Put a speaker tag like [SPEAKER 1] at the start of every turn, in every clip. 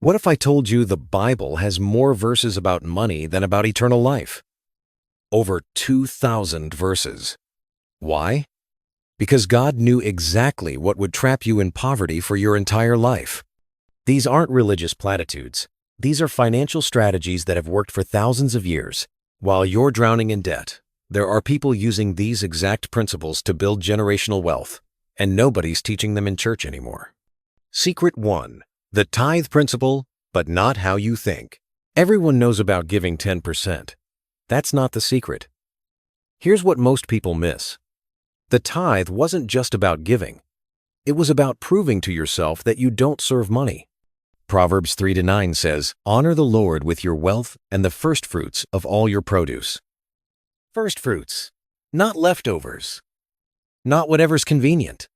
[SPEAKER 1] What if I told you the Bible has more verses about money than about eternal life? Over 2,000 verses. Why? Because God knew exactly what would trap you in poverty for your entire life. These aren't religious platitudes. These are financial strategies that have worked for thousands of years. While you're drowning in debt, there are people using these exact principles to build generational wealth, and nobody's teaching them in church anymore. Secret 1. The tithe principle, but not how you think. Everyone knows about giving 10%. That's not the secret. Here's what most people miss. The tithe wasn't just about giving. It was about proving to yourself that you don't serve money. Proverbs 3-9 says, "Honor the Lord with your wealth and the firstfruits of all your produce." Firstfruits, not leftovers, not whatever's convenient.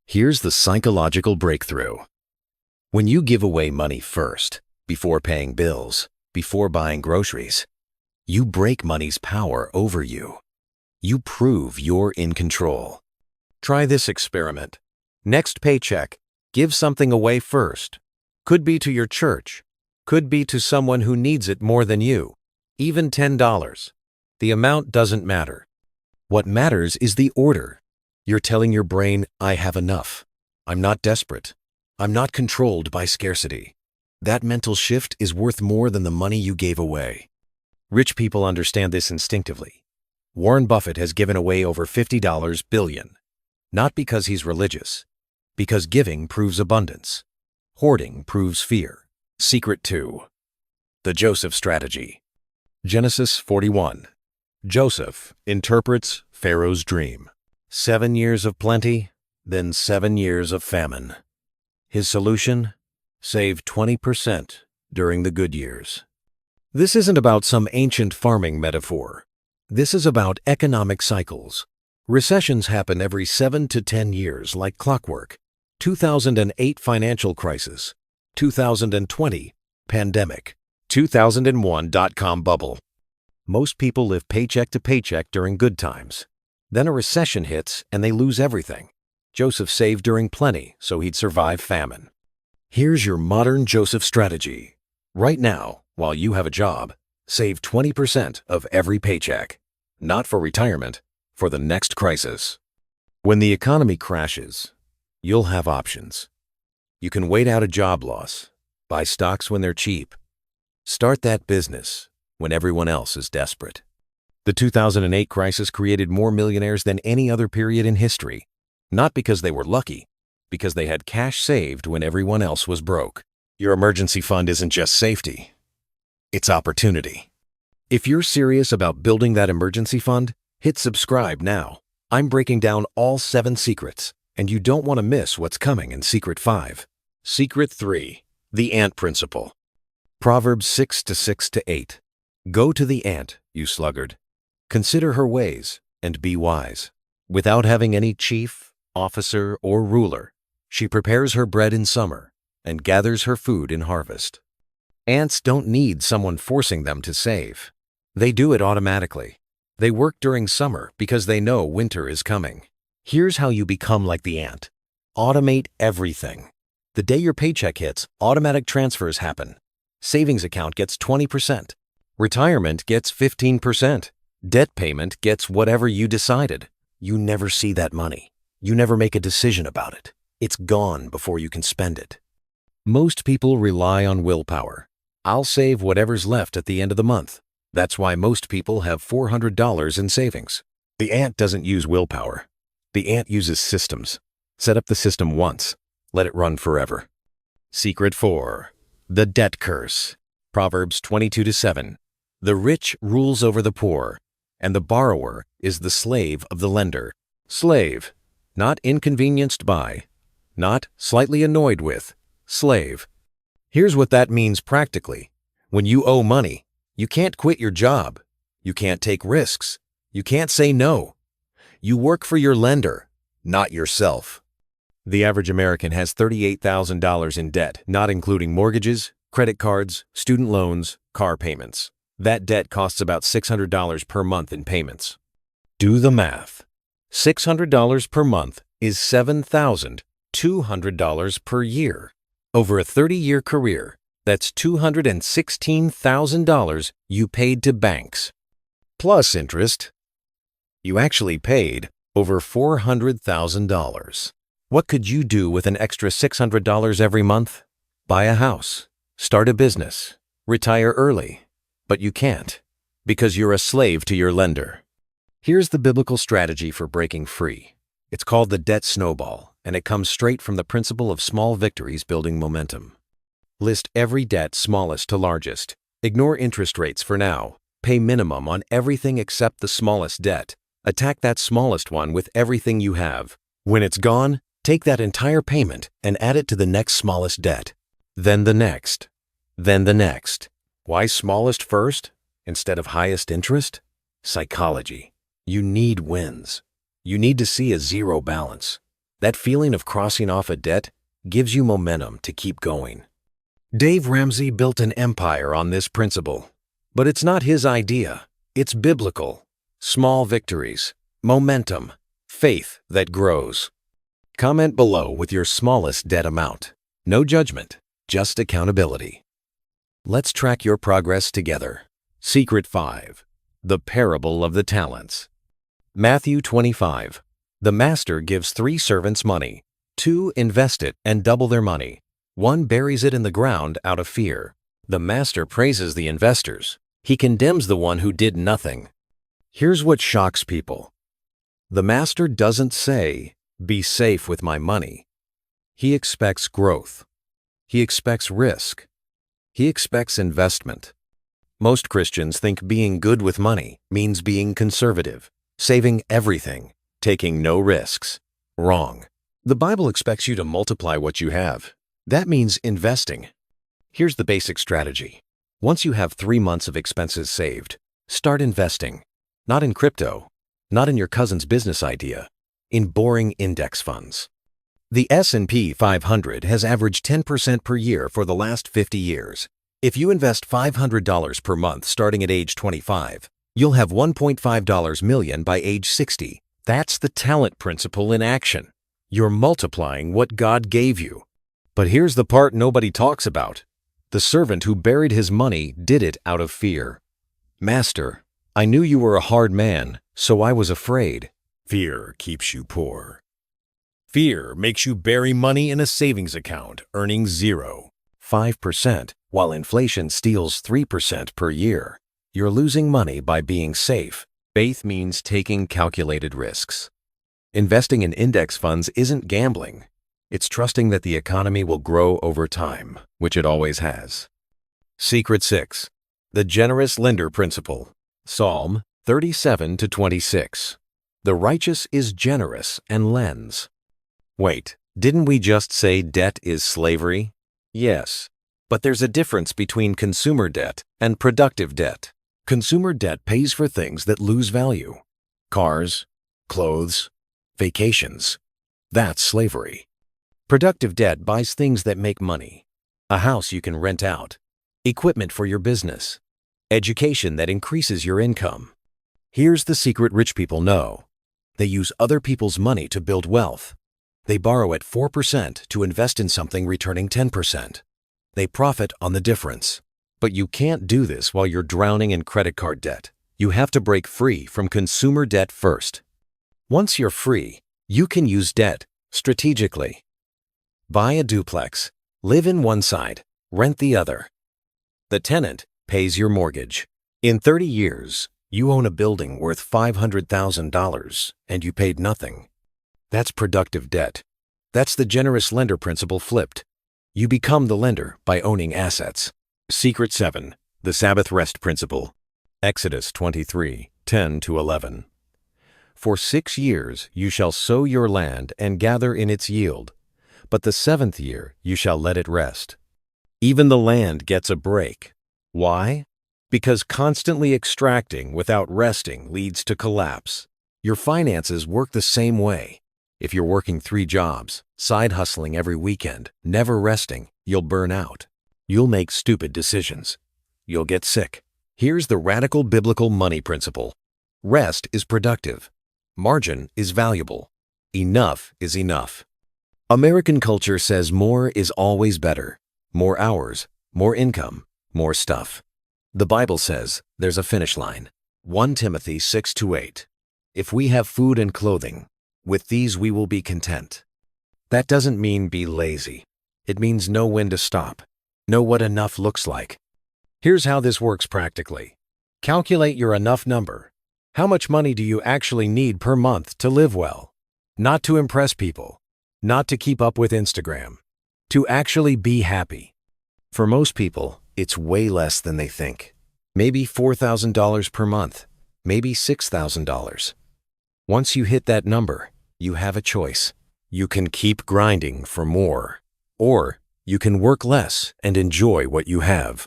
[SPEAKER 1] Here's the psychological breakthrough. When you give away money first, before paying bills, before buying groceries, you break money's power over you. You prove you're in control. Try this experiment. Next paycheck, give something away first. Could be to your church. Could be to someone who needs it more than you. Even $10. The amount doesn't matter. What matters is the order. You're telling your brain, I have enough. I'm not desperate. I'm not controlled by scarcity. That mental shift is worth more than the money you gave away. Rich people understand this instinctively. Warren Buffett has given away over $50 billion. Not because he's religious, because giving proves abundance. Hoarding proves fear. Secret 2. The Joseph Strategy. Genesis 41. Joseph interprets Pharaoh's dream. 7 years of plenty, then 7 years of famine. His solution? Save 20% during the good years. This isn't about some ancient farming metaphor. This is about economic cycles. Recessions happen every 7 to 10 years like clockwork. 2008 financial crisis, 2020 pandemic, 2001 dot-com bubble. Most people live paycheck to paycheck during good times. Then a recession hits and they lose everything. Joseph saved during plenty so he'd survive famine. Here's your modern Joseph strategy. Right now, while you have a job, save 20% of every paycheck. Not for retirement, for the next crisis. When the economy crashes, you'll have options. You can wait out a job loss, buy stocks when they're cheap, start that business when everyone else is desperate. The 2008 crisis created more millionaires than any other period in history, not because they were lucky, because they had cash saved when everyone else was broke. Your emergency fund isn't just safety, it's opportunity. If you're serious about building that emergency fund, hit subscribe now. I'm breaking down all 7 secrets, and you don't want to miss what's coming in Secret 5. Secret 3. The Ant Principle. Proverbs 6-6-8. Go to the ant, you sluggard. Consider her ways, and be wise. Without having any chief, officer, or ruler, she prepares her bread in summer and gathers her food in harvest. Ants don't need someone forcing them to save. They do it automatically. They work during summer because they know winter is coming. Here's how you become like the ant. Automate everything. The day your paycheck hits, automatic transfers happen. Savings account gets 20%. Retirement gets 15%. Debt payment gets whatever you decided. You never see that money. You never make a decision about it. It's gone before you can spend it. Most people rely on willpower. I'll save whatever's left at the end of the month. That's why most people have $400 in savings. The ant doesn't use willpower. The ant uses systems. Set up the system once. Let it run forever. Secret 4. The Debt Curse. Proverbs 22-7. The rich rules over the poor, and the borrower is the slave of the lender. Slave, not inconvenienced by, not slightly annoyed with. Slave. Here's what that means practically. When you owe money, you can't quit your job. You can't take risks. You can't say no. You work for your lender, not yourself. The average American has $38,000 in debt, not including mortgages, credit cards, student loans, car payments. That debt costs about $600 per month in payments. Do the math. $600 per month is $7,200 per year. Over a 30-year career, That's $216,000 you paid to banks. Plus interest. You actually paid over $400,000. What could you do with an extra $600 every month? Buy a house, start a business, retire early. But you can't, because you're a slave to your lender. Here's the biblical strategy for breaking free. It's called the debt snowball, and it comes straight from the principle of small victories building momentum. List every debt smallest to largest. Ignore interest rates for now. Pay minimum on everything except the smallest debt. Attack that smallest one with everything you have. When it's gone, take that entire payment and add it to the next smallest debt. Then the next. Then the next. Why smallest first instead of highest interest? Psychology. You need wins. You need to see a zero balance. That feeling of crossing off a debt gives you momentum to keep going. Dave Ramsey built an empire on this principle. But it's not his idea. It's biblical. Small victories, momentum, faith that grows. Comment below with your smallest debt amount. No judgment, just accountability. Let's track your progress together. Secret 5. The Parable of the Talents. Matthew 25. The master gives 3 servants money. 2 invest it and double their money. 1 buries it in the ground out of fear. The master praises the investors. He condemns the one who did nothing. Here's what shocks people. The master doesn't say, "Be safe with my money." He expects growth. He expects risk. He expects investment. Most Christians think being good with money means being conservative, saving everything, taking no risks. Wrong. The Bible expects you to multiply what you have. That means investing. Here's the basic strategy. Once you have 3 months of expenses saved, start investing. Not in crypto, not in your cousin's business idea, in boring index funds. The S&P 500 has averaged 10% per year for the last 50 years. If you invest $500 per month starting at age 25, you'll have $1.5 million by age 60. That's the talent principle in action. You're multiplying what God gave you. But here's the part nobody talks about. The servant who buried his money did it out of fear. "Master, I knew you were a hard man, so I was afraid." Fear keeps you poor. Fear makes you bury money in a savings account, earning 0.5%, while inflation steals 3% per year. You're losing money by being safe. Faith means taking calculated risks. Investing in index funds isn't gambling. It's trusting that the economy will grow over time, which it always has. Secret 6. The Generous Lender Principle. Psalm 37-26. The righteous is generous and lends. Wait, didn't we just say debt is slavery? Yes, but there's a difference between consumer debt and productive debt. Consumer debt pays for things that lose value. Cars, clothes, vacations. That's slavery. Productive debt buys things that make money. A house you can rent out. Equipment for your business. Education that increases your income. Here's the secret rich people know. They use other people's money to build wealth. They borrow at 4% to invest in something returning 10%. They profit on the difference. But you can't do this while you're drowning in credit card debt. You have to break free from consumer debt first. Once you're free, you can use debt strategically. Buy a duplex, live in one side, rent the other. The tenant pays your mortgage. In 30 years, you own a building worth $500,000 and you paid nothing. That's productive debt. That's the generous lender principle flipped. You become the lender by owning assets. Secret 7. The Sabbath Rest Principle. Exodus 23:10-11. For 6 years you shall sow your land and gather in its yield, but the 7th year you shall let it rest. Even the land gets a break. Why? Because constantly extracting without resting leads to collapse. Your finances work the same way. If you're working 3 jobs, side hustling every weekend, never resting, you'll burn out. You'll make stupid decisions. You'll get sick. Here's the radical biblical money principle. Rest is productive. Margin is valuable. Enough is enough. American culture says more is always better. More hours, more income, more stuff. The Bible says there's a finish line. 1 Timothy 6:8. If we have food and clothing, with these we will be content. That doesn't mean be lazy. It means know when to stop. Know what enough looks like. Here's how this works practically. Calculate your enough number. How much money do you actually need per month to live well? Not to impress people, not to keep up with Instagram, to actually be happy. For most people, it's way less than they think. Maybe $4,000 per month, maybe $6,000. Once you hit that number, you have a choice. You can keep grinding for more, or you can work less and enjoy what you have.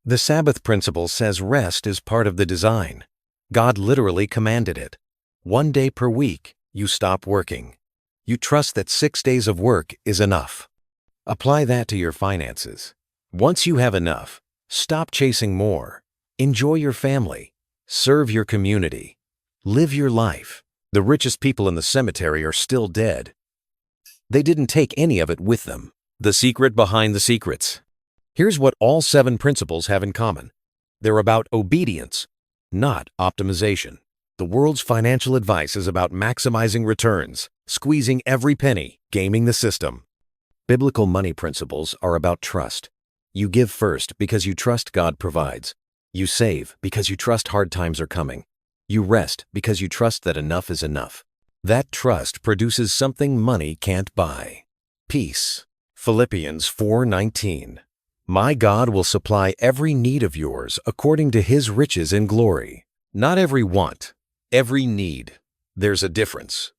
[SPEAKER 1] The Sabbath principle says rest is part of the design. God literally commanded it. 1 day per week, you stop working. You trust that 6 days of work is enough. Apply that to your finances. Once you have enough, stop chasing more. Enjoy your family. Serve your community. Live your life. The richest people in the cemetery are still dead. They didn't take any of it with them. The secret behind the secrets. Here's what all 7 principles have in common. They're about obedience, not optimization. The world's financial advice is about maximizing returns, squeezing every penny, gaming the system. Biblical money principles are about trust. You give first because you trust God provides. You save because you trust hard times are coming. You rest because you trust that enough is enough. That trust produces something money can't buy. Peace. Philippians 4:19. My God will supply every need of yours according to His riches in glory. Not every want, every need. There's a difference.